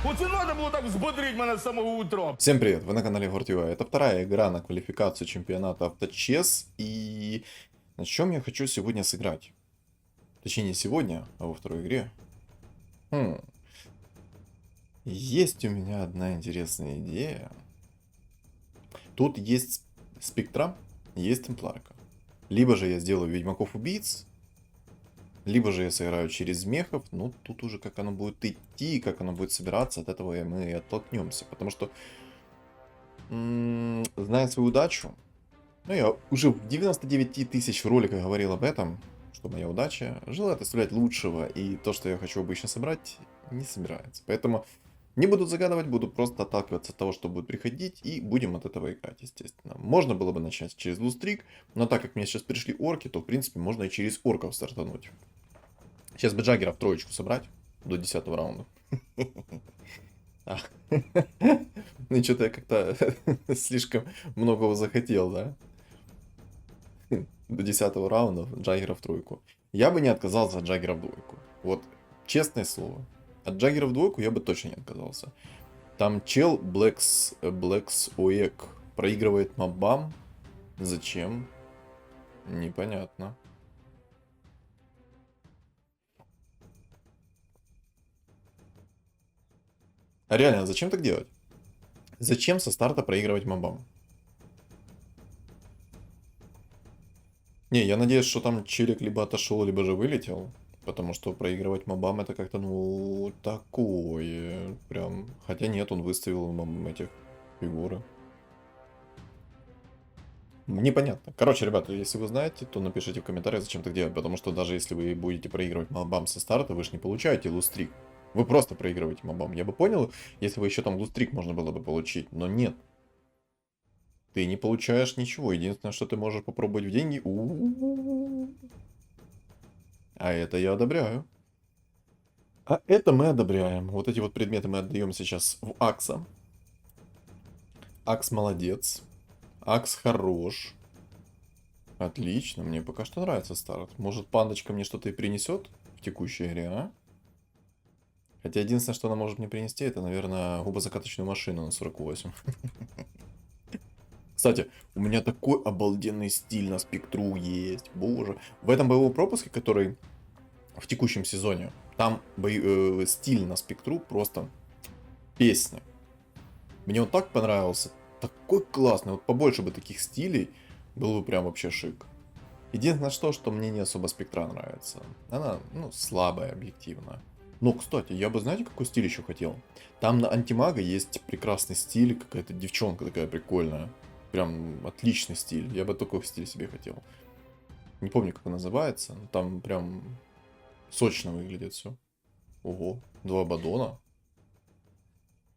Оце надо було так взбодрить мене з самого утра. Всем привет, вы на канале Гортюа. Это вторая игра на квалификацию чемпионата авточес. И на чем я хочу сегодня сыграть? Точнее, не сегодня, а во второй игре. Есть у меня одна интересная идея. Тут есть спектра, есть темпларка. Либо же я сделаю ведьмаков-убийц, либо же я сыграю через мехов. Ну, тут уже как оно будет идти, как оно будет собираться, от этого мы и оттолкнемся. Потому что, зная свою удачу, ну, я уже в 99 тысяч роликах говорил об этом, что моя удача желает оставлять лучшего, и то, что я хочу обычно собрать, не собирается. Поэтому не буду загадывать, буду просто отталкиваться от того, что будет приходить, и будем от этого играть, естественно. Можно было бы начать через лустрик, но так как мне сейчас пришли орки, то, в принципе, можно и через орков стартануть. Сейчас бы Джаггера в троечку собрать до 10 раунда. Ну, что-то я как-то слишком многого захотел, да? До 10 раунда Джаггера в тройку. Я бы не отказался от Джаггера в двойку. Вот, честное слово. От Джаггера в двойку я бы точно не отказался. Там чел Блэкс Оек проигрывает мобам. Зачем? Непонятно. А реально, зачем так делать? Зачем со старта проигрывать мобам? Не, я надеюсь, что там челик либо отошел, либо же вылетел. Потому что проигрывать мобам это как-то, ну, такое. Прям. Хотя нет, он выставил этих фигуры. Непонятно. Короче, ребята, если вы знаете, то напишите в комментариях, зачем так делать. Потому что даже если вы будете проигрывать мобам со старта, вы же не получаете лустрик. Вы просто проигрываете мобам. Я бы понял, если бы еще там лустрик можно было бы получить, но нет. Ты не получаешь ничего. Единственное, что ты можешь попробовать в деньги. А это я одобряю. А это мы одобряем. Вот эти вот предметы мы отдаем сейчас в Акса. Акс молодец. Акс хорош. Отлично, мне пока что нравится старт. Может, пандочка мне что-то и принесет в текущей игре, а? Хотя единственное, что она может мне принести, это, наверное, губозакаточную машину на 48. Кстати, у меня такой обалденный стиль на спектру есть. Боже. В этом боевом пропуске, который в текущем сезоне, там стиль на спектру просто песня. Мне он так понравился. Такой классный. Вот побольше бы таких стилей. Было бы прям вообще шик. Единственное, что мне не особо спектра нравится. Она, ну, слабая, объективно. Но, кстати, я бы, знаете, какой стиль еще хотел? Там на антимага есть прекрасный стиль. Какая-то девчонка такая прикольная. Прям отличный стиль. Я бы такой стиль себе хотел. Не помню, как он называется. Но там прям сочно выглядит все. Ого, 2 Абаддона.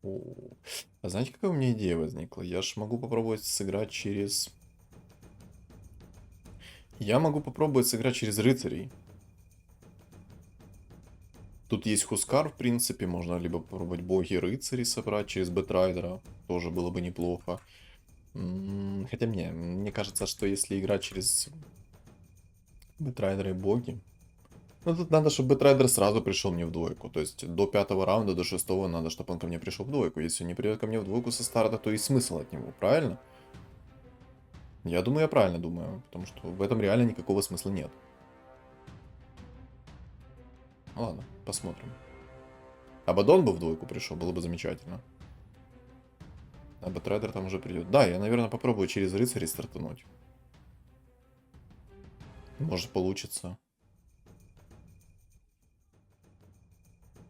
А знаете, какая у меня идея возникла? Я ж могу попробовать сыграть через... Я могу попробовать сыграть через рыцарей. Тут есть Хускар, в принципе, можно либо попробовать боги рыцарей собрать через Бэтрайдера. Тоже было бы неплохо. Хотя мне кажется, что если играть через Бэтрайдера и боги... Ну, тут надо, чтобы Бэтрайдер сразу пришел мне в двойку. То есть до 5 раунда, до 6 надо, чтобы он ко мне пришел в двойку. Если он не придет ко мне в двойку со старта, то и смысл от него, правильно? Я думаю, я правильно думаю, потому что в этом реально никакого смысла нет. Ладно, посмотрим. Абаддон бы в двойку пришел, было бы замечательно. А Бэтрайдер там уже придет. Да, я, наверное, попробую через рыцарей стартануть. Может, получится.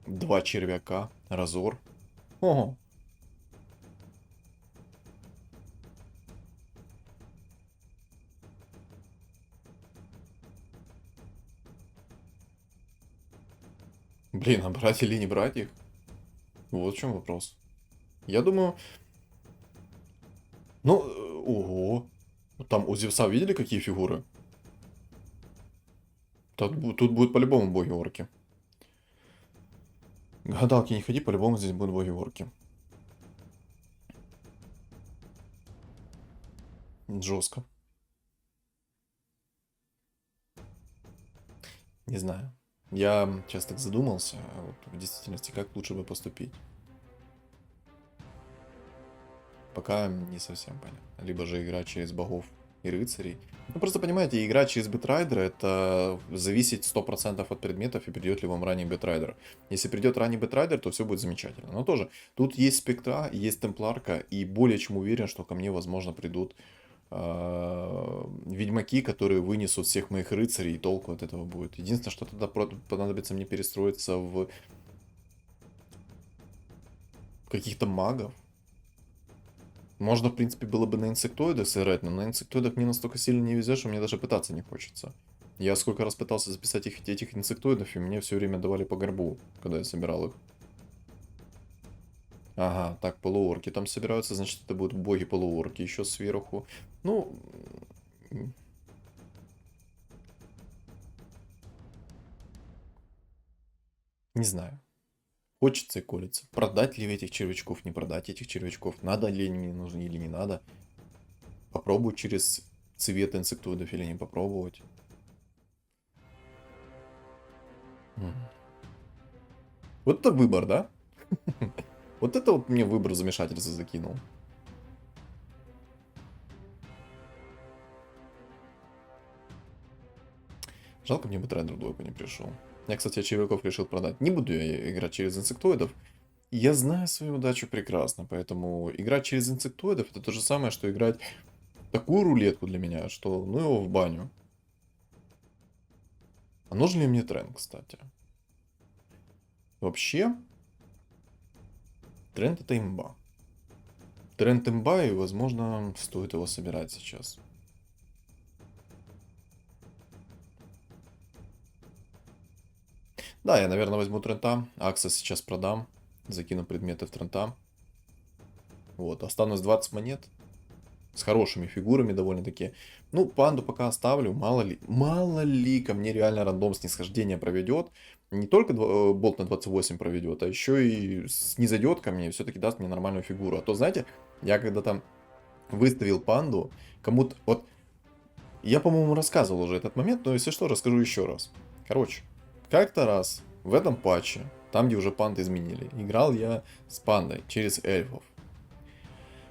2 червяка. Разор. Ого. Блин, а брать или не брать их? Вот в чем вопрос. Я думаю... Ну, ого. Там у Зевса видели, какие фигуры? Тут будут по-любому боги-орки. Гадалки не ходи, по-любому здесь будут боги-орки. Жестко. Не знаю. Я сейчас так задумался, вот в действительности, как лучше бы поступить. Пока не совсем понятно. Либо же играть через богов и рыцарей. Ну, просто понимаете, играть через Бэтрайдера — это зависит 100% от предметов и придет ли вам ранний Бэтрайдер. Если придет ранний Бэтрайдер, то все будет замечательно. Но тоже, тут есть спектра, есть темпларка, и более чем уверен, что ко мне, возможно, придут ведьмаки, которые вынесут всех моих рыцарей, и толку от этого будет. Единственное, что тогда понадобится мне перестроиться в каких-то магов. Можно, в принципе, было бы на инсектоидах сыграть, но на инсектоидах мне настолько сильно не везет, что мне даже пытаться не хочется. Я сколько раз пытался записать этих инсектоидов, и мне все время давали по горбу, когда я собирал их. Ага, так, полуорки там собираются, значит, это будут боги-полуорки еще сверху. Ну... Не знаю. Хочется и колется. Продать ли этих червячков, не продать этих червячков, надо ли они мне нужны или не надо. Попробовать через цвет инсектоидов или не попробовать. Вот это выбор, да? Вот это вот мне выбор замешательства закинул. Жалко, мне бы трейдер в двойку не пришел. Я, кстати, червяков решил продать. Не буду я играть через инсектоидов. Я знаю свою удачу прекрасно, поэтому играть через инсектоидов — это то же самое, что играть такую рулетку для меня, что ну его в баню. А нужен ли мне тренд, кстати? Вообще, тренд — это имба. Тренд имба, и, возможно, стоит его собирать сейчас. Да, я, наверное, возьму трента. Акса сейчас продам. Закину предметы в трента. Вот, останусь 20 монет. С хорошими фигурами довольно-таки. Ну, панду пока оставлю. Мало ли ко мне реально рандом снисхождения проведет. Не только болт на 28 проведет, а еще и снизойдет ко мне и все-таки даст мне нормальную фигуру. А то, знаете, я когда-то выставил панду, кому-то... Вот, я, по-моему, рассказывал уже этот момент, но если что, расскажу еще раз. Короче, как-то раз в этом патче, там, где уже панды изменили, играл я с пандой через эльфов.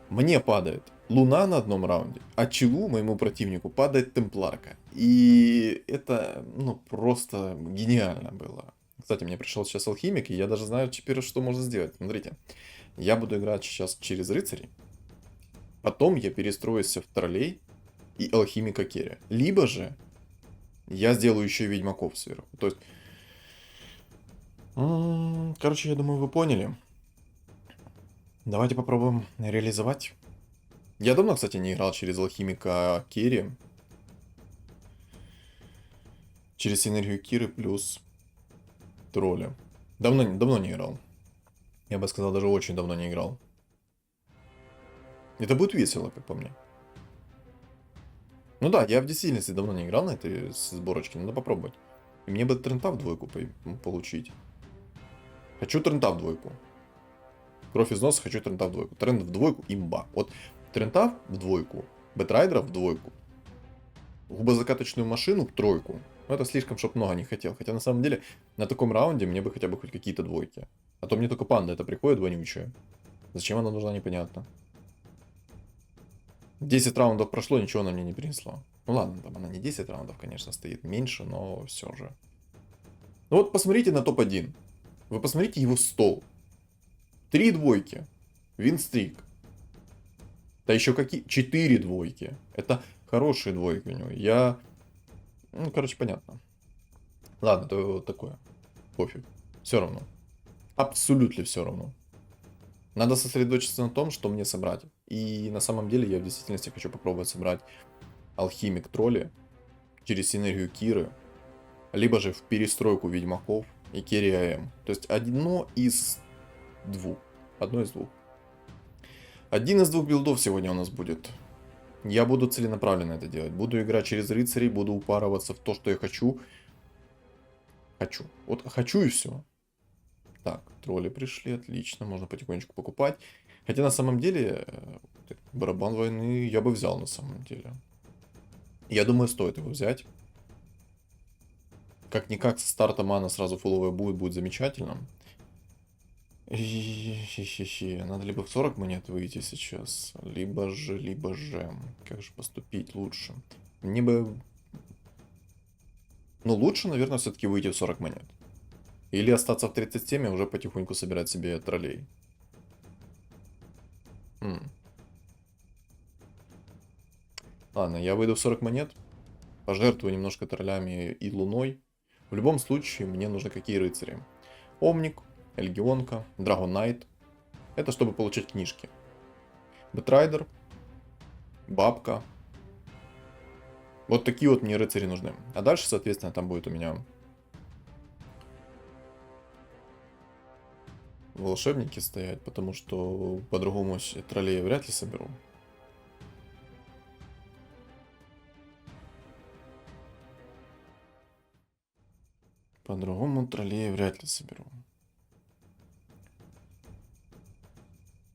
Мне падает луна на одном раунде, а челу моему противнику падает темпларка. И это, ну, просто гениально было. Кстати, мне пришел сейчас алхимик, и я даже знаю теперь, что можно сделать. Смотрите, я буду играть сейчас через рыцарей, потом я перестроюсь в троллей и алхимика керри. Либо же я сделаю еще и ведьмаков сверху. То есть, короче, я думаю, вы поняли. Давайте попробуем реализовать. Я давно, кстати, не играл через алхимика керри. Через синергию Киры плюс тролля. Давно не играл. Я бы сказал, даже очень давно не играл. Это будет весело, как по мне. Ну да, я в действительности давно не играл на этой сборочке, надо попробовать. И мне бы трента в двойку получить. Хочу трента в двойку. Кровь из носа, хочу трента в двойку. Тренд в двойку, имба. Вот трента в двойку, бэтрайдера в двойку, губозакаточную машину в тройку. Ну это слишком, чтоб много не хотел. Хотя на самом деле на таком раунде мне бы хотя бы хоть какие-то двойки. А то мне только панда это приходит вонючая. Зачем она нужна, непонятно. 10 раундов прошло, ничего она мне не принесла. Ну ладно, там она не 10 раундов, конечно, стоит меньше, но все же. Ну вот посмотрите на топ-1. Вы посмотрите его стол. 3 двойки. Винстрик. Да еще какие? 4 двойки. Это хорошие двойки у него. Ну, короче, понятно. Ладно, то вот такое. Пофиг. Все равно. Абсолютно все равно. Надо сосредоточиться на том, что мне собрать. И на самом деле я в действительности хочу попробовать собрать алхимик тролли через синергию Киры. Либо же в перестройку ведьмаков и керри АМ. То есть одно из двух. Одно из двух. Один из двух билдов сегодня у нас будет. Я буду целенаправленно это делать. Буду играть через рыцарей, буду упарываться в то, что я хочу. Вот хочу и все. Так, тролли пришли, отлично, можно потихонечку покупать. Хотя на самом деле, барабан войны я бы взял на самом деле. Я думаю, стоит его взять. Как-никак со старта мана сразу фуловая будет замечательно. Надо либо в 40 монет выйти сейчас, либо же. Как же поступить лучше? Мне бы... Ну, лучше, наверное, все-таки выйти в 40 монет. Или остаться в 37 и уже потихоньку собирать себе троллей. М. Ладно, я выйду в 40 монет, пожертвую немножко троллями и луной. В любом случае, мне нужны какие рыцари? Омник, Эльгионка, Драгон Найт. Это чтобы получать книжки. Бэтрайдер, Бабка. Вот такие вот мне рыцари нужны. А дальше, соответственно, там будет у меня волшебники стоять, потому что по-другому троллей я вряд ли соберу. По-другому троллей вряд ли соберу.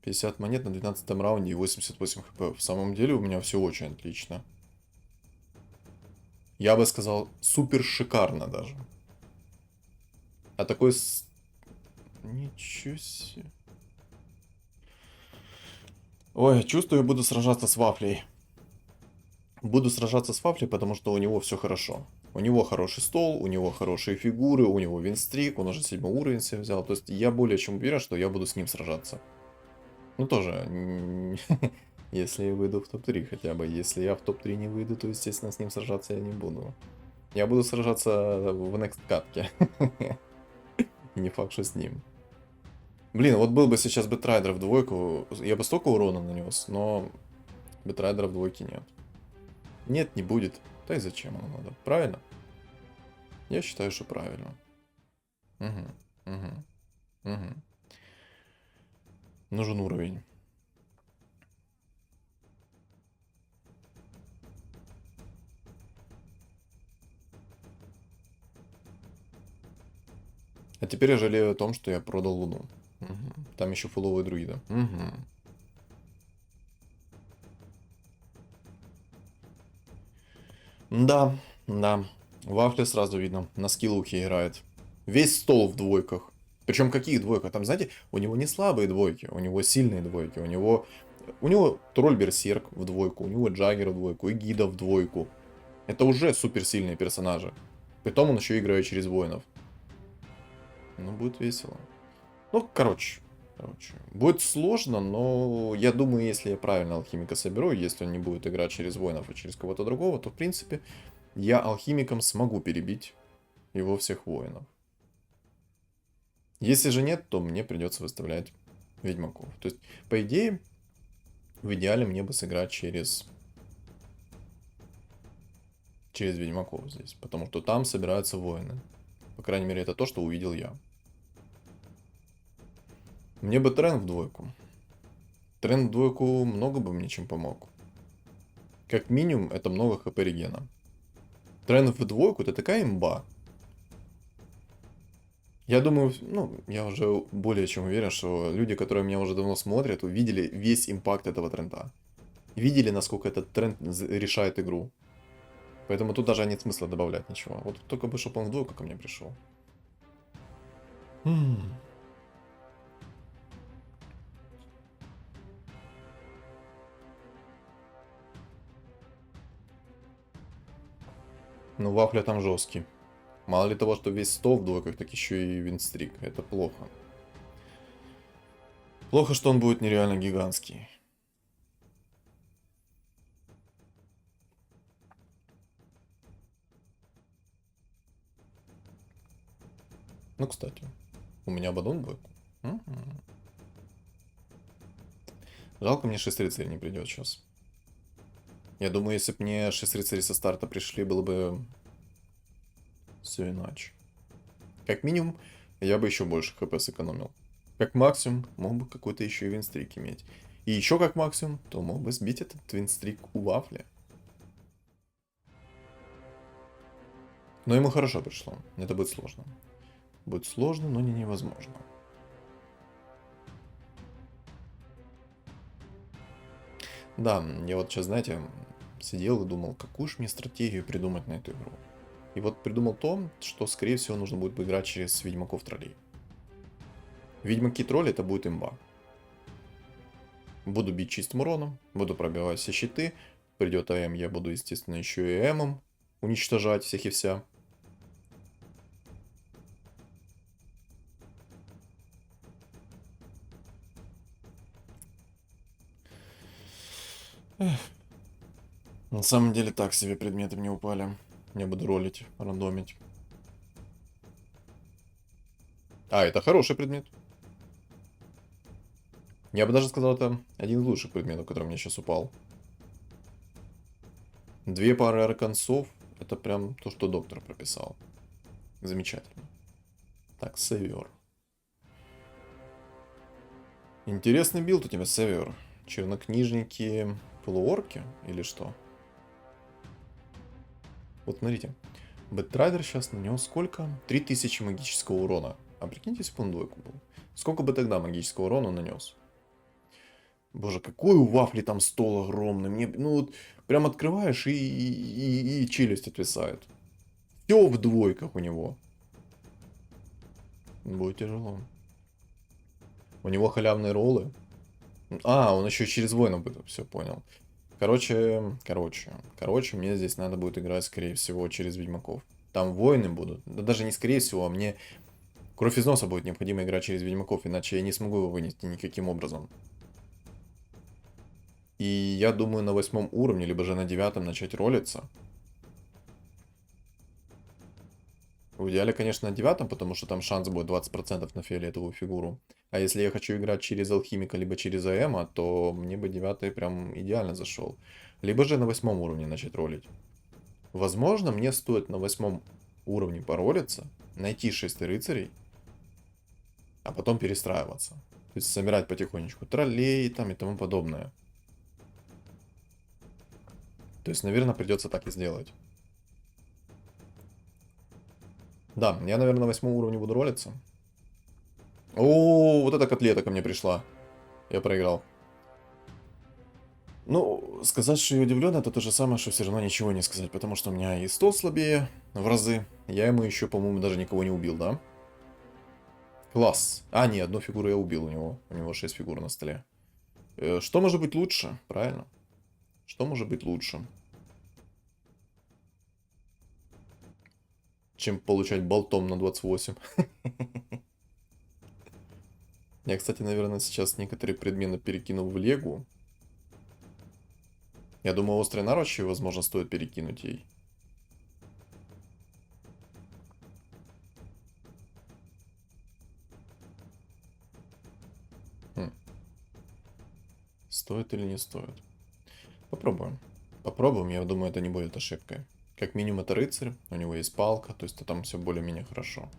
50 монет на 12 раунде и 88 хп. В самом деле у меня все очень отлично. Я бы сказал, супер шикарно даже. А такой... Ничего себе. Ой, чувствую, буду сражаться с Вафлей. Буду сражаться с Вафлей, потому что у него все хорошо. У него хороший стол, у него хорошие фигуры, у него винстрик, он уже 7 уровень себе взял. То есть я более чем уверен, что я буду с ним сражаться. Ну тоже, если я выйду в топ-3 хотя бы. Если я в топ-3 не выйду, то, естественно, с ним сражаться я не буду. Я буду сражаться в next катке. Не факт, что с ним. Блин, вот был бы сейчас Бэтрайдер в двойку, я бы столько урона нанес, но Бэтрайдера в двойке нет. Нет, не будет. Да и зачем оно надо? Правильно? Я считаю, что правильно. Угу, угу, угу. Нужен уровень. А теперь я жалею о том, что я продал Луну. Угу. Там еще фуловые друиды. Угу. Да, да. Вафля сразу видно. На скиллухе играет. Весь стол в двойках. Причем каких двойках? Там, знаете, у него не слабые двойки, у него сильные двойки. У него Тролль Берсерк в двойку, у него Джаггер в двойку и Гида в двойку. Это уже суперсильные персонажи. Притом он еще играет через воинов. Ну, будет весело. Ну, короче. Будет сложно, но я думаю, если я правильно алхимика соберу, если он не будет играть через воинов и через кого-то другого, то, в принципе, я алхимиком смогу перебить его всех воинов. Если же нет, то мне придется выставлять ведьмаков. То есть, по идее, в идеале мне бы сыграть через ведьмаков здесь, потому что там собираются воины. По крайней мере, это то, что увидел я. Мне бы Трен в двойку. Трен в двойку много бы мне чем помог. Как минимум, это много хп регена. Трен в двойку это такая имба. Я думаю, ну, я уже более чем уверен, что люди, которые меня уже давно смотрят, увидели весь импакт этого тренда. Видели, насколько этот тренд решает игру. Поэтому тут даже нет смысла добавлять ничего. Вот только бы, чтобы он в двойку ко мне пришел. Ну, Вафля там жесткий. Мало ли того, что весь стол в двойках, так еще и винстрик. Это плохо. Плохо, что он будет нереально гигантский. Ну, кстати, у меня Абадон в двойку. Жалко, мне 6 рыцарей не придет сейчас. Я думаю, если бы мне 6 рыцарей со старта пришли, было бы все иначе. Как минимум, я бы еще больше хп сэкономил. Как максимум, мог бы какой-то еще и винстрик иметь. И еще как максимум, то мог бы сбить этот винстрик у Вафли. Но ему хорошо пришло. Это будет сложно. Будет сложно, но не невозможно. Да, я вот сейчас, знаете, сидел и думал, какую же мне стратегию придумать на эту игру. И вот придумал то, что, скорее всего, нужно будет играть через Ведьмаков троллей. Ведьмаки тролли это будет имба. Буду бить чистым уроном, буду пробивать все щиты. Придет АМ, я буду, естественно, еще и АМом уничтожать всех и вся. На самом деле так себе предметы мне упали. Я буду ролить, рандомить. А, это хороший предмет. Я бы даже сказал, это один из лучших предметов, который мне сейчас упал. 2 пары арканцов. Это прям то, что доктор прописал. Замечательно. Так, Север. Интересный билд у тебя, Север. Чернокнижники, полуорки или что? Вот смотрите. Бэтрайдер сейчас нанес сколько? 3000 магического урона. А прикиньте, если бы он двойку был. Сколько бы тогда магического урона нанес? Боже, какой у вафли там стол огромный. Мне, ну вот, прям открываешь и челюсть отвисает. Все в двойках у него. Будет тяжело. У него халявные роллы. А, он еще через воина будет. Все, понял. Короче, мне здесь надо будет играть, скорее всего, через ведьмаков. Там воины будут. Да даже не скорее всего, а мне кровь из носа будет необходимо играть через ведьмаков, иначе я не смогу его вынести никаким образом. И я думаю на 8 уровне, либо же на 9 начать ролиться. В идеале, конечно, на 9, потому что там шанс будет 20% на фиолетовую фигуру. А если я хочу играть через алхимика, либо через АЭМа, то мне бы 9 прям идеально зашел. Либо же на 8 уровне начать ролить. Возможно, мне стоит на 8 уровне поролиться, найти 6 рыцарей, а потом перестраиваться. То есть собирать потихонечку троллей там и тому подобное. То есть, наверное, придется так и сделать. Да, я, наверное, на 8 уровне буду ролиться. О, вот эта котлета ко мне пришла. Я проиграл. Ну, сказать, что я удивлен, это то же самое, что все равно ничего не сказать, потому что у меня и стол слабее в разы. Я ему еще, по-моему, даже никого не убил, да? Класс. А, не, одну фигуру я убил у него. У него 6 фигур на столе. Что может быть лучше? Правильно. Что может быть лучше? Чем получать болтом на 28. Я, кстати, наверное, сейчас некоторые предметы перекину в Легу. Я думаю, острые наручи, возможно, стоит перекинуть ей. Хм. Стоит или не стоит? Попробуем. Попробуем, я думаю, это не будет ошибкой. Как минимум это рыцарь, у него есть палка, то есть там все более-менее хорошо.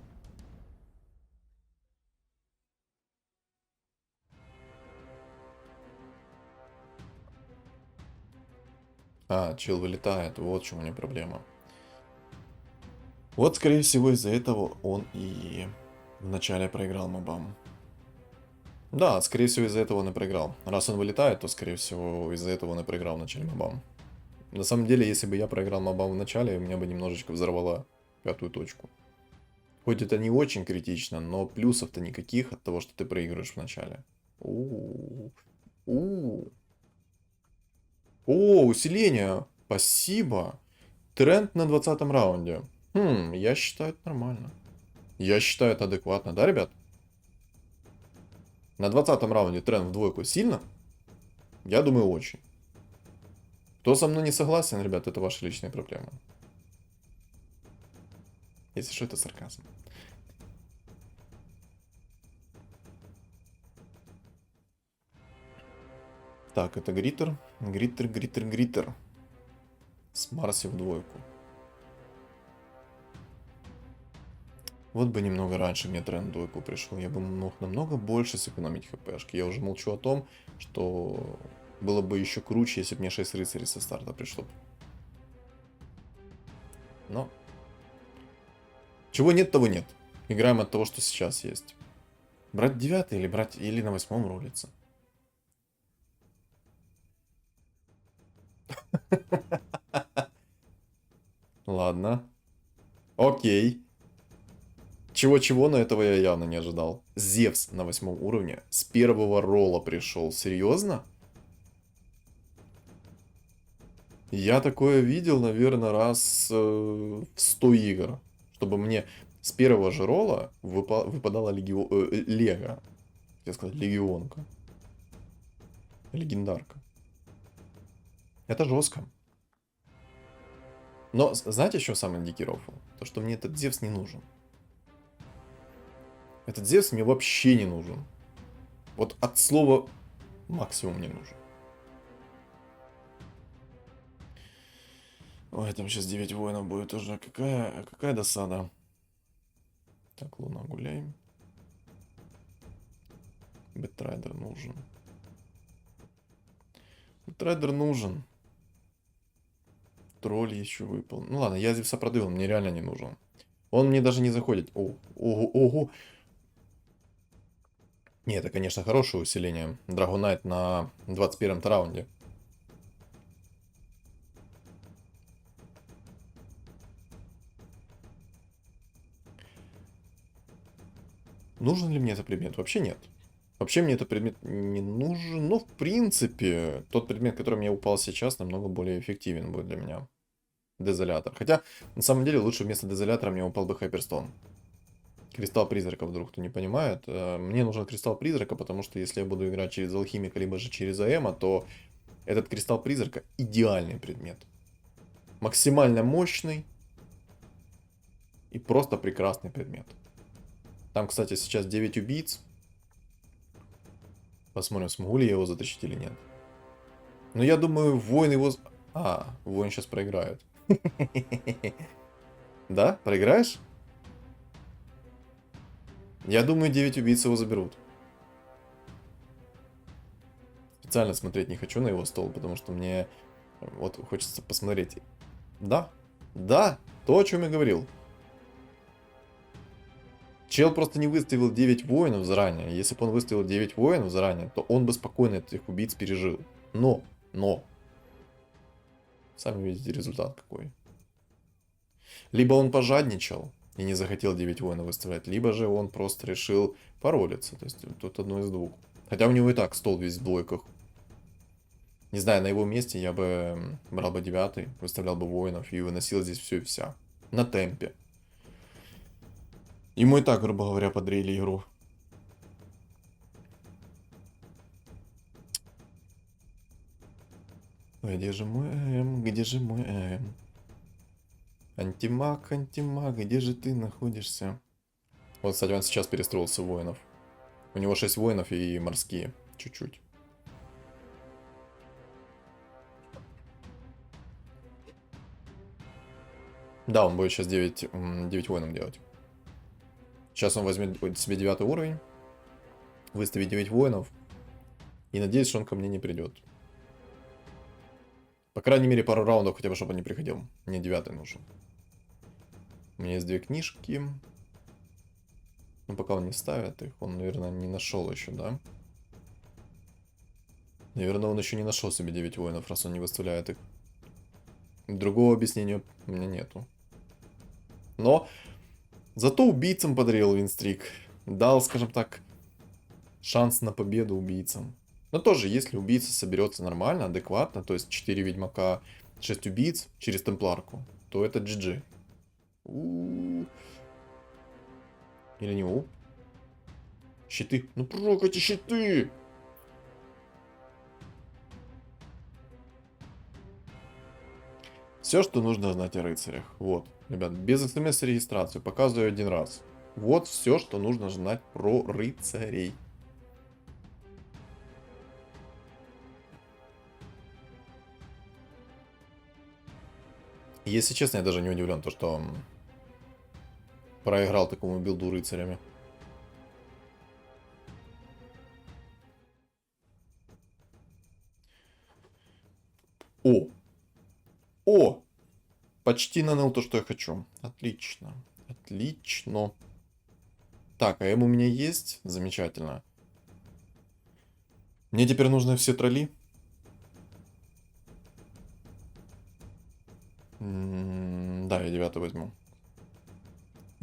А, чел вылетает, вот в чем у него проблема. Вот, скорее всего, из-за этого он и вначале проиграл мобам. Да, скорее всего, из-за этого он и проиграл. Раз он вылетает, то, скорее всего, из-за этого он и проиграл в начале мобам. На самом деле, если бы я проиграл мобам в начале, меня бы немножечко взорвала 5-ю точку. Хоть это не очень критично, но плюсов-то никаких от того, что ты проигрываешь в начале. У-у-у. О, усиление! Спасибо! Тренд на 20 раунде. Я считаю это нормально. Я считаю это адекватно, да, ребят? На 20 раунде тренд в двойку сильно? Я думаю, очень. Кто со мной не согласен, ребят, это ваши личные проблемы. Если что, это сарказм. Так, это Гриттер. Гриттер. С Марси в двойку. Вот бы немного раньше мне тренд в двойку пришел. Я бы мог намного больше сэкономить хпшки. Я уже молчу о том, что было бы еще круче, если бы мне 6 рыцарей со старта пришло. Но чего нет, того нет. Играем от того, что сейчас есть. Брать 9 или брать или на 8 ролиться. Ладно. Окей. Чего-чего, но этого я явно не ожидал. Зевс на 8 уровне. С первого ролла пришел. Серьезно? Я такое видел, наверное, раз в 100 игр. Чтобы мне с первого же ролла выпадала Лего. Я сказать, легионка. Легендарка. Это жестко. Но знаете, что самый дикий рофл? То, что мне этот Зевс не нужен. Этот Зевс мне вообще не нужен. Вот от слова максимум не нужен. Ой, там сейчас 9 воинов будет уже. Какая досада. Так, Луна, гуляем. Бэтрайдер нужен. Бэтрайдер нужен. Тролль еще выпал. Ну ладно, я Зевса продаю, он мне реально не нужен. Он мне даже не заходит. Ого, ого. Не, это, конечно, хорошее усиление. Драгонайт на 21-м раунде. Нужен ли мне этот предмет? Вообще нет. Вообще мне этот предмет не нужен. Но, в принципе, тот предмет, который мне упал сейчас, намного более эффективен будет для меня. Дезолятор. Хотя, на самом деле, лучше вместо дезолятора мне упал бы Хайперстон. Кристалл призрака, вдруг кто не понимает. Мне нужен кристалл призрака, потому что если я буду играть через алхимика, либо же через АЭМа, то этот кристалл призрака идеальный предмет. Максимально мощный и просто прекрасный предмет. Там, кстати, сейчас 9 убийц. Посмотрим, смогу ли я его затащить или нет. Но я думаю, воин его... воин сейчас проиграет. Да? Проиграешь? Я думаю, 9 убийц его заберут. Специально смотреть не хочу на его стол, потому что мне вот хочется посмотреть. Да, да, то, о чем я говорил. Чел просто не выставил 9 воинов заранее. Если бы он выставил 9 воинов заранее, то он бы спокойно этих убийц пережил. Но. Сами видите результат какой. Либо он пожадничал и не захотел 9 воинов выставлять, либо же он просто решил паролиться. То есть тут одно из двух. Хотя у него и так стол весь в двойках. Не знаю, на его месте я бы брал бы 9, выставлял бы воинов и выносил здесь все и вся. На темпе. Ему и так, грубо говоря, подрели игру. Где же мой М? Где же мой М? Антимаг, где же ты находишься? Вот, кстати, он сейчас перестроился в воинов. У него 6 воинов и морские. Чуть-чуть. Да, он будет сейчас 9 воинов делать. Сейчас он возьмет себе 9 уровень. Выставит 9 воинов. И надеюсь, что он ко мне не придет. По крайней мере, пару раундов хотя бы, чтобы он не приходил. Мне 9 нужен. У меня есть 2 книжки. Но пока он не ставит их, он, наверное, не нашел еще, да? Наверное, он еще не нашел себе 9 воинов, раз он не выставляет их. Другого объяснения у меня нету. Но зато убийцам подарил винстрик. Дал, скажем так, шанс на победу убийцам. Но тоже, если убийца соберется нормально, адекватно, то есть 4 ведьмака, 6 убийц через темпларку, то это GG. Или не у? Щиты. Ну прокайте щиты! Все, что нужно знать о рыцарях. Вот, ребят, без смс-регистрации показываю один раз. Вот все, что нужно знать про рыцарей. Если честно, я даже не удивлен, то что проиграл такому билду рыцарями. О! Почти наныл то, что я хочу. Отлично. Отлично. Так, а у меня есть? Замечательно. Мне теперь нужны все тролли. Да, я 9 возьму.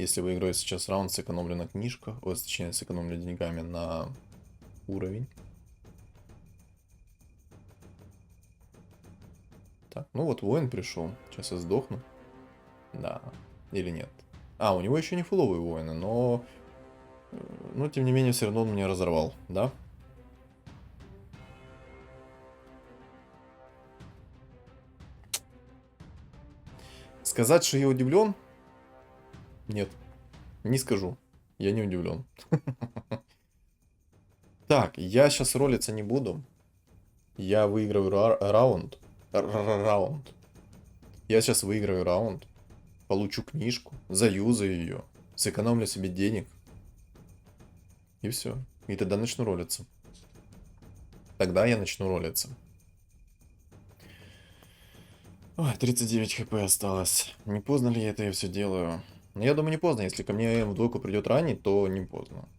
Если выиграю сейчас раунд, сэкономлю на книжках. Ой, точнее, сэкономлю деньгами на уровень. Так, ну вот воин пришел. Сейчас я сдохну. Да. Или нет? А, у него еще не фуловые воины, но... Но, тем не менее, все равно он меня разорвал, да? Сказать, что я удивлен? Нет, не скажу. Я не удивлен. Так, я сейчас ролиться не буду. Я выиграю раунд. Раунд. Я сейчас выиграю раунд. Получу книжку. Заюзаю ее. Сэкономлю себе денег. И все. И тогда начну ролиться. Тогда я начну ролиться. Ой, 39 хп осталось. Не поздно ли это я все делаю? Ну, я думаю, не поздно. Если ко мне в двойку придет ранний, то не поздно.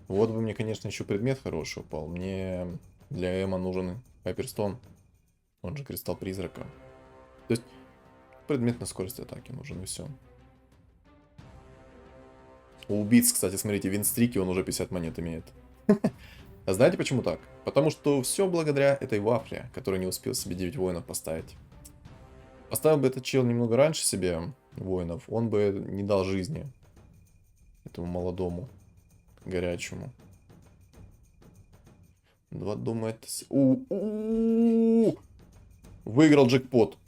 Вот бы мне, конечно, еще предмет хороший упал. Мне для Эма нужен Хайперстон. Он же Кристалл Призрака. То есть, предмет на скорость атаки нужен, и все. У убийц, кстати, смотрите, винстрики, он уже 50 монет имеет. А знаете почему так? Потому что все благодаря этой вафле, который не успел себе 9 воинов поставить. Поставил бы этот чел немного раньше себе воинов, он бы не дал жизни этому молодому, горячему. Два думает... Выиграл джекпот.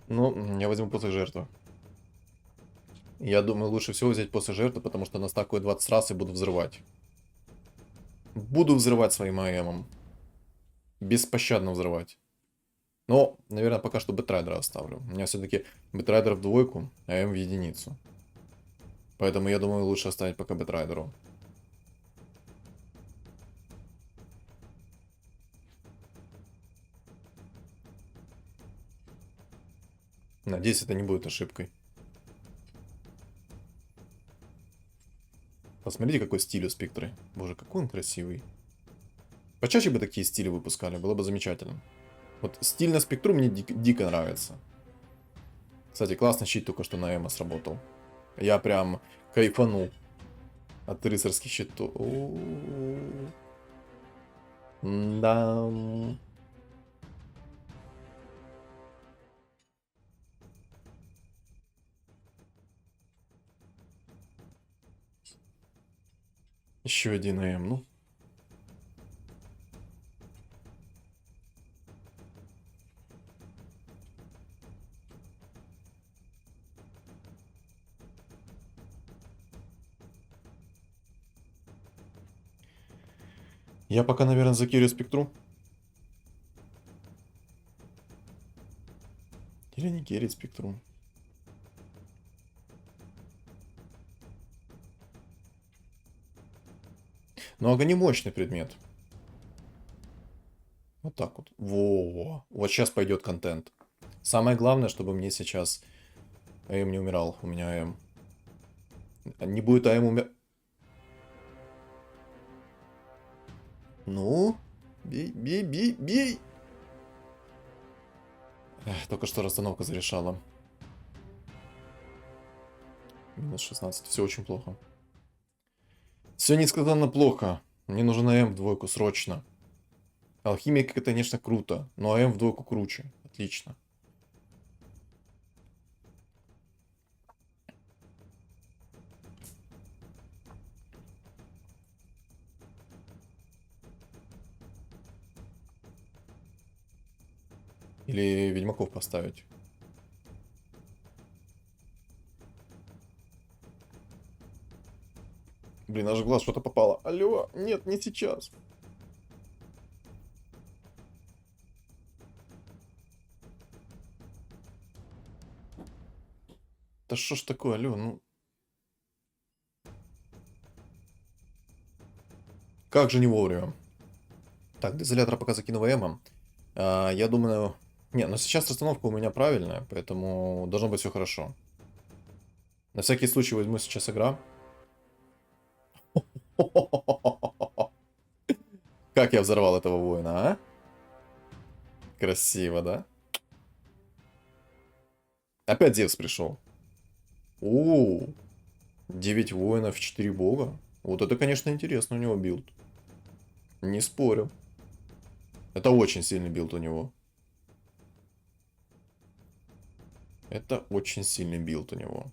Ну, я возьму после жертвы. Я думаю, лучше всего взять после жертвы, потому что настакую 20 раз и буду взрывать. Буду взрывать своим АМом. Беспощадно взрывать. Но, наверное, пока что Бэтрайдера оставлю. У меня все-таки Бэтрайдер в двойку, АМ в единицу. Поэтому я думаю, лучше оставить пока Бэтрайдеру. Надеюсь, это не будет ошибкой. Посмотрите, какой стиль у Спектры. Боже, какой он красивый. Почаще бы такие стили выпускали, было бы замечательно. Вот стиль на Спектру мне дико нравится. Кстати, классный щит только что на Эмо сработал. Я прям кайфанул от рыцарских щитов. Да. Еще один АМ, ну. Я пока, наверное, закирю Спектру. Или не керить Спектру. Но огонь мощный предмет. Вот так вот. Во-во. Вот сейчас пойдет контент. Самое главное, чтобы мне сейчас АМ не умирал. У меня АМ. Не будет АМ умер... Ну? Бей, бей, бей, бей! Эх, только что расстановка зарешала. Минус 16. Все очень плохо. Все несказанно плохо. Мне нужен АМ в двойку срочно. Алхимик это, конечно, круто, но АМ в двойку круче. Отлично. Или ведьмаков поставить. Блин, аж в глаз что-то попало. Алло, нет, не сейчас. Да что ж такое, алло, ну... Как же не вовремя. Так, до изолятора пока закину ВМ. Я думаю, Не, но сейчас расстановка у меня правильная, поэтому должно быть все хорошо. На всякий случай возьму сейчас игра. Как я взорвал этого воина, а? Красиво, да? Опять Зевс пришел. О, 9 воинов, 4 бога. Вот это, конечно, интересно у него билд. Не спорю. Это очень сильный билд у него. Это очень сильный билд у него.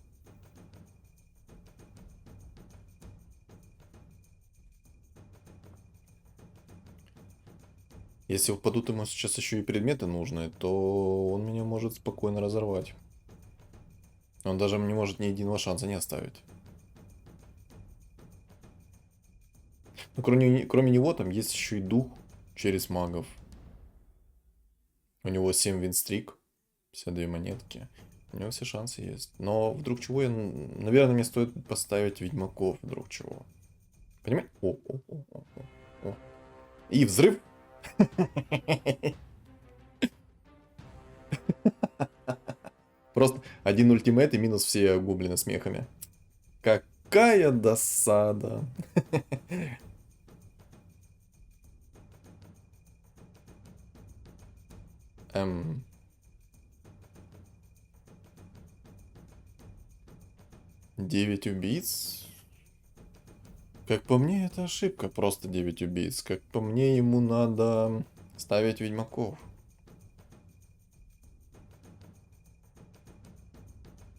Если упадут ему сейчас еще и предметы нужные, то он меня может спокойно разорвать. Он даже не может ни единого шанса не оставить. Ну, кроме него там есть еще и дух через магов. У него 7 винстрик, 52 монетки. У него все шансы есть. Но вдруг чего, наверное, мне стоит поставить ведьмаков, вдруг чего. Понимаешь? О. И взрыв. Просто один ультимейт и минус все гоблины с мехами. Какая досада. Эм. Девять убийц? Как по мне, это ошибка. Просто 9 убийц. Как по мне, ему надо ставить ведьмаков.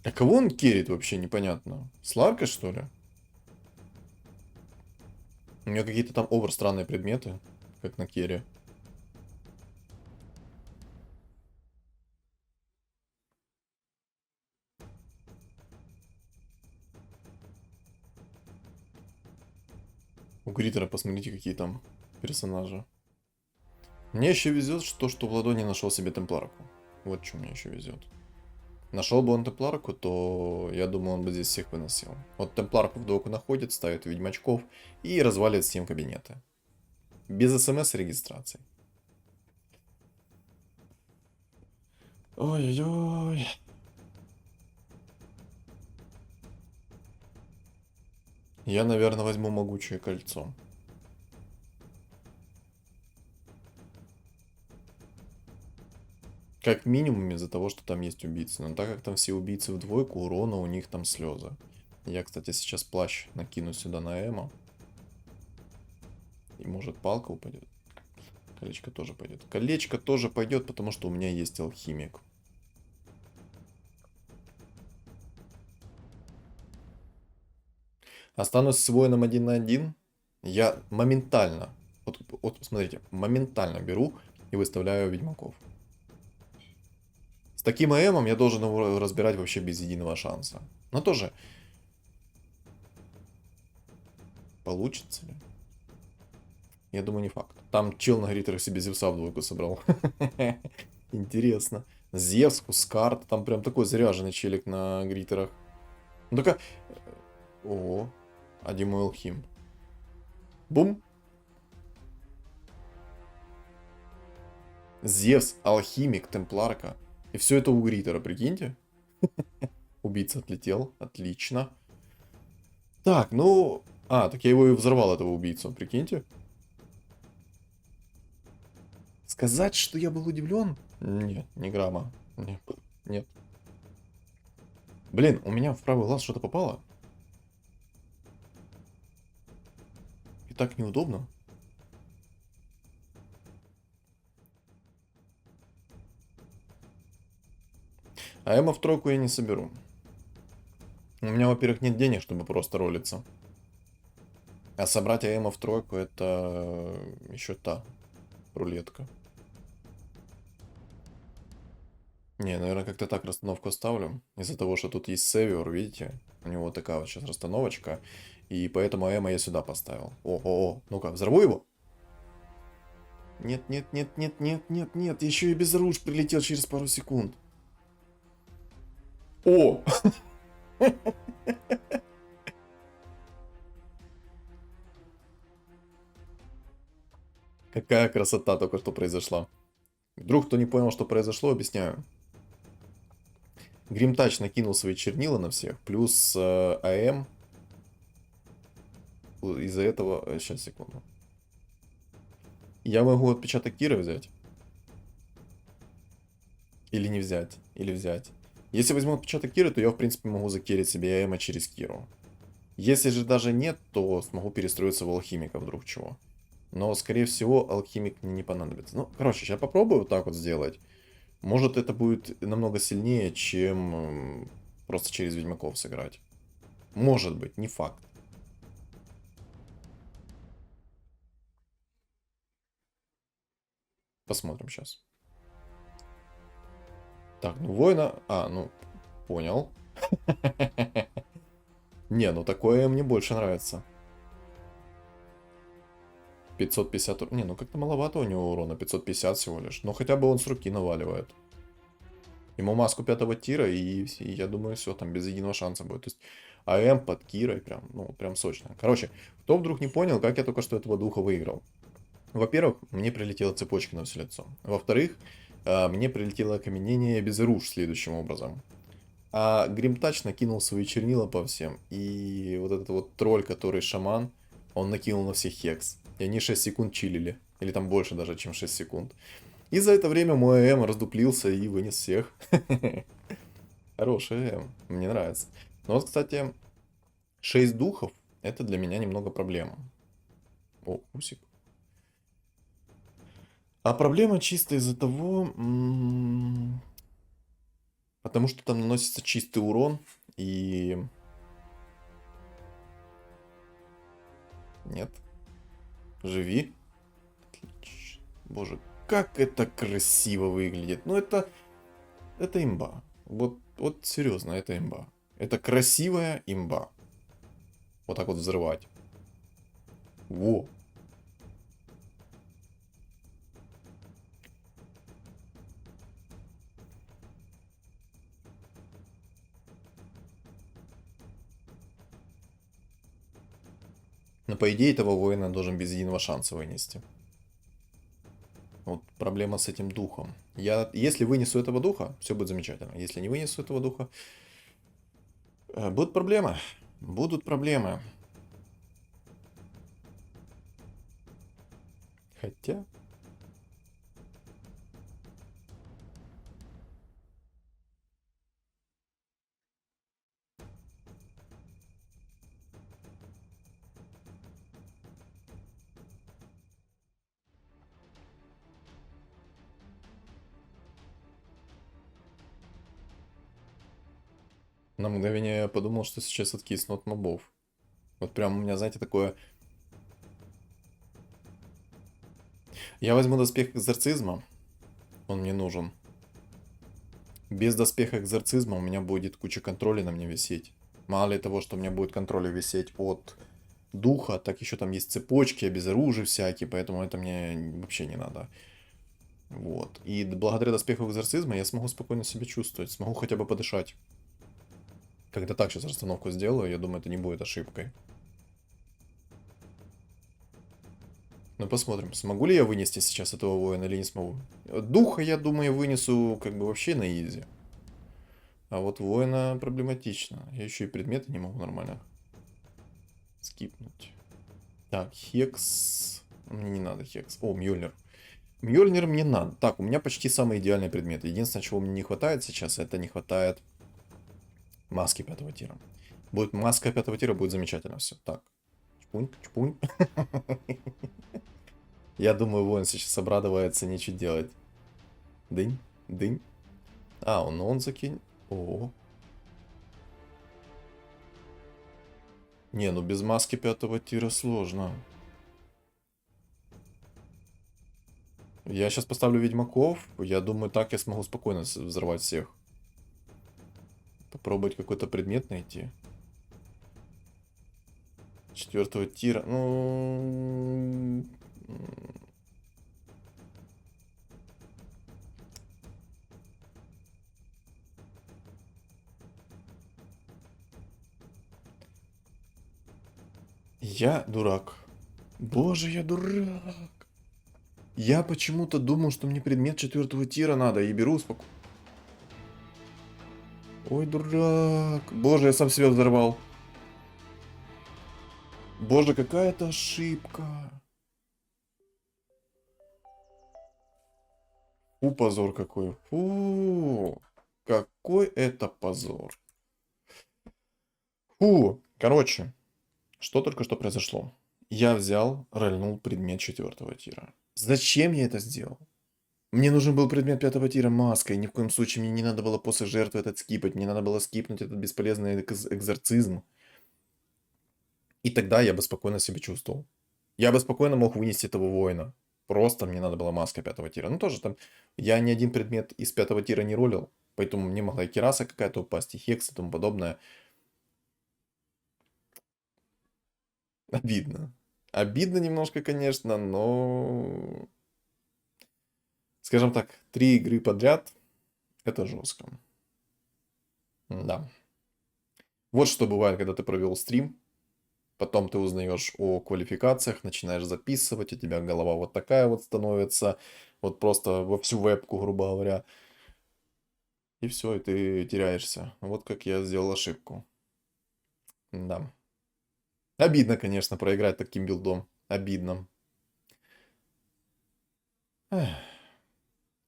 А кого он керит вообще, непонятно. Сларка, что ли? У него какие-то там овер странные предметы, как на керри. У Гриттера посмотрите, какие там персонажи. Мне еще везет, что в ладони нашел себе темпларку. Вот что мне еще везет. Нашел бы он темпларку, то я думаю, он бы здесь всех выносил. Вот темпларку в доку находит, ставит ведьмачков и разваливает всем кабинеты. Без смс регистрации. Ой-ой-ой. Я, наверное, возьму могучее кольцо. Как минимум из-за того, что там есть убийцы. Но так как там все убийцы в двойку, урона у них там слезы. Я, кстати, сейчас плащ накину сюда на Эмо. И может палка упадет. Колечко тоже пойдет. Колечко тоже пойдет, потому что у меня есть алхимик. Останусь с воином 1 на 1. Я моментально, вот смотрите, моментально беру и выставляю ведьмаков. С таким АМом я должен его разбирать вообще без единого шанса. Но тоже... Получится ли? Я думаю, не факт. Там чел на гриттерах себе Зевса в двойку собрал. Интересно. Зевс, Кускарт. Там прям такой заряженный челик на гриттерах. Ну только... О, Адимуэл Хим. Бум. Зевс, алхимик, темпларка. И все это у гриттера, прикиньте. Убийца отлетел. Отлично. Так, ну... А, так я его и взорвал, этого убийцу, прикиньте. Сказать, что я был удивлен? Нет, ни грамма. Нет. Нет. Блин, у меня в правый глаз что-то попало. И так неудобно. А эмо в тройку я не соберу. У меня, во-первых, нет денег, чтобы просто ролиться. А собрать АЭМа в тройку это еще та рулетка. Не, наверное, как-то так расстановку оставлю. Из-за того, что тут есть Севиор, видите? У него такая вот сейчас расстановочка. И поэтому АЭМа я сюда поставил. О, ну-ка, взорву его? Нет, нет, нет, нет, нет, нет, нет. Еще и без руж прилетел через пару секунд. О! Какая красота только что произошла. Вдруг кто не понял, что произошло, объясняю. Гримтач накинул свои чернила на всех, плюс АМ из-за этого... Сейчас, секунду. Я могу отпечаток Кира взять. Или не взять. Или взять. Если возьму отпечаток Кира, то я, в принципе, могу закерить себе АМа через Киру. Если же даже нет, то смогу перестроиться в алхимика вдруг чего. Но, скорее всего, алхимик мне не понадобится. Ну, короче, сейчас попробую вот так вот сделать. Может, это будет намного сильнее, чем просто через ведьмаков сыграть. Может быть, не факт. Посмотрим сейчас. Так, ну воина... А, ну, понял. Не, ну такое мне больше нравится. 550... Не, ну как-то маловато у него урона. 550 всего лишь. Но хотя бы он с руки наваливает. Ему маску 5-го тира, и я думаю, все, там без единого шанса будет. То есть АМ под Кирой прям, ну, прям сочно. Короче, кто вдруг не понял, как я только что этого духа выиграл. Во-первых, мне прилетела цепочка на все лицо. Во-вторых, мне прилетело окаменение без руж следующим образом. А Гримтач накинул свои чернила по всем. И вот этот вот тролль, который шаман, он накинул на всех хекс. И они 6 секунд чилили. Или там больше даже, чем 6 секунд. И за это время мой АМ раздуплился и вынес всех. Хороший АМ, мне нравится. Но вот, кстати, 6 духов, это для меня немного проблема. О, усик. А проблема чисто из-за того, потому что там наносится чистый урон, и... Нет. Живи. Отлично. Боже, как это красиво выглядит. Ну, это имба. Вот серьезно, это имба. Это красивая имба. Вот так вот взрывать. Во. Но по идее этого воина должен без единого шанса вынести. Вот проблема с этим духом. Если вынесу этого духа, все будет замечательно. Если не вынесу этого духа, будут проблемы. Будут проблемы. Хотя... На мгновение я подумал, что сейчас откиснут мобов. Вот прям у меня, знаете, такое... Я возьму доспех экзорцизма. Он мне нужен. Без доспеха экзорцизма у меня будет куча контроля на мне висеть. Мало ли того, что у меня будет контроль висеть от духа, так еще там есть цепочки, обезоружия всякие, поэтому это мне вообще не надо. Вот. И благодаря доспеху экзорцизма я смогу спокойно себя чувствовать, смогу хотя бы подышать. Когда так сейчас расстановку сделаю, я думаю, это не будет ошибкой. Ну, посмотрим, смогу ли я вынести сейчас этого воина или не смогу. Духа, я думаю, вынесу как бы вообще на изи. А вот воина проблематично. Я еще и предметы не могу нормально скипнуть. Так, Хекс. Мне не надо Хекс. О, Мьёльнир. Мьёльнир мне надо. Так, у меня почти самые идеальные предметы. Единственное, чего мне не хватает сейчас, это не хватает маски 5-го тира. Будет маска 5-го тира, будет замечательно все. Так, чпунь, чпунь. Я думаю, воин сейчас обрадуется, нечего делать. Дынь, дынь. А, он закинь. О. Не, ну без маски 5-го тира сложно. Я сейчас поставлю ведьмаков. Я думаю, так я смогу спокойно взорвать всех. Попробовать какой-то предмет найти. 4-го тира. Ну... Я дурак. Боже, я дурак. Я почему-то думал, что мне предмет 4 тира надо, и беру спокойно. Ой, дурак. Боже, я сам себя взорвал. Боже, какая это ошибка. Фу, позор какой. Фу. Какой это позор. Фу. Короче, что только что произошло. Я взял, рольнул предмет 4 тира. Зачем я это сделал? Мне нужен был предмет 5 тира маска, и ни в коем случае мне не надо было после жертвы этот скипать, мне надо было скипнуть этот бесполезный экзорцизм. И тогда я бы спокойно себя чувствовал. Я бы спокойно мог вынести этого воина. Просто мне надо была маска 5 тира. Ну тоже там, я ни один предмет из 5 тира не ролил, поэтому мне могла и кераса какая-то упасть, и хекс и тому подобное. Обидно. Обидно немножко, конечно, но... Скажем так, 3 игры подряд — это жестко. Да. Вот что бывает, когда ты провел стрим, потом ты узнаешь о квалификациях, начинаешь записывать, у тебя голова вот такая вот становится, вот просто во всю вебку, грубо говоря. И все, и ты теряешься. Вот как я сделал ошибку. Да. Обидно, конечно, проиграть таким билдом. Обидно. Эх.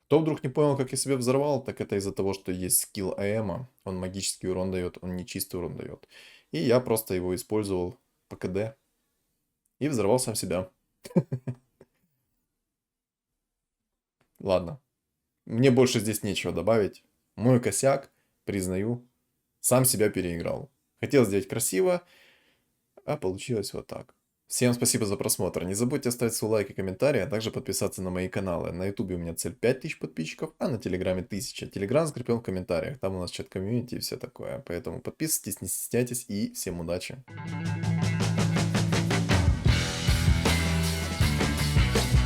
Кто вдруг не понял, как я себя взорвал, так это из-за того, что есть скилл АЭМа. Он магический урон дает, он не чистый урон дает. И я просто его использовал по КД. И взорвал сам себя. Ладно. Мне больше здесь нечего добавить. Мой косяк, признаю, сам себя переиграл. Хотел сделать красиво, а получилось вот так. Всем спасибо за просмотр. Не забудьте оставить свой лайк и комментарий, а также подписаться на мои каналы. На ютубе у меня цель 5000 подписчиков, а на телеграме 1000. Телеграм закреплен в комментариях. Там у нас чат комьюнити и все такое. Поэтому подписывайтесь, не стесняйтесь и всем удачи.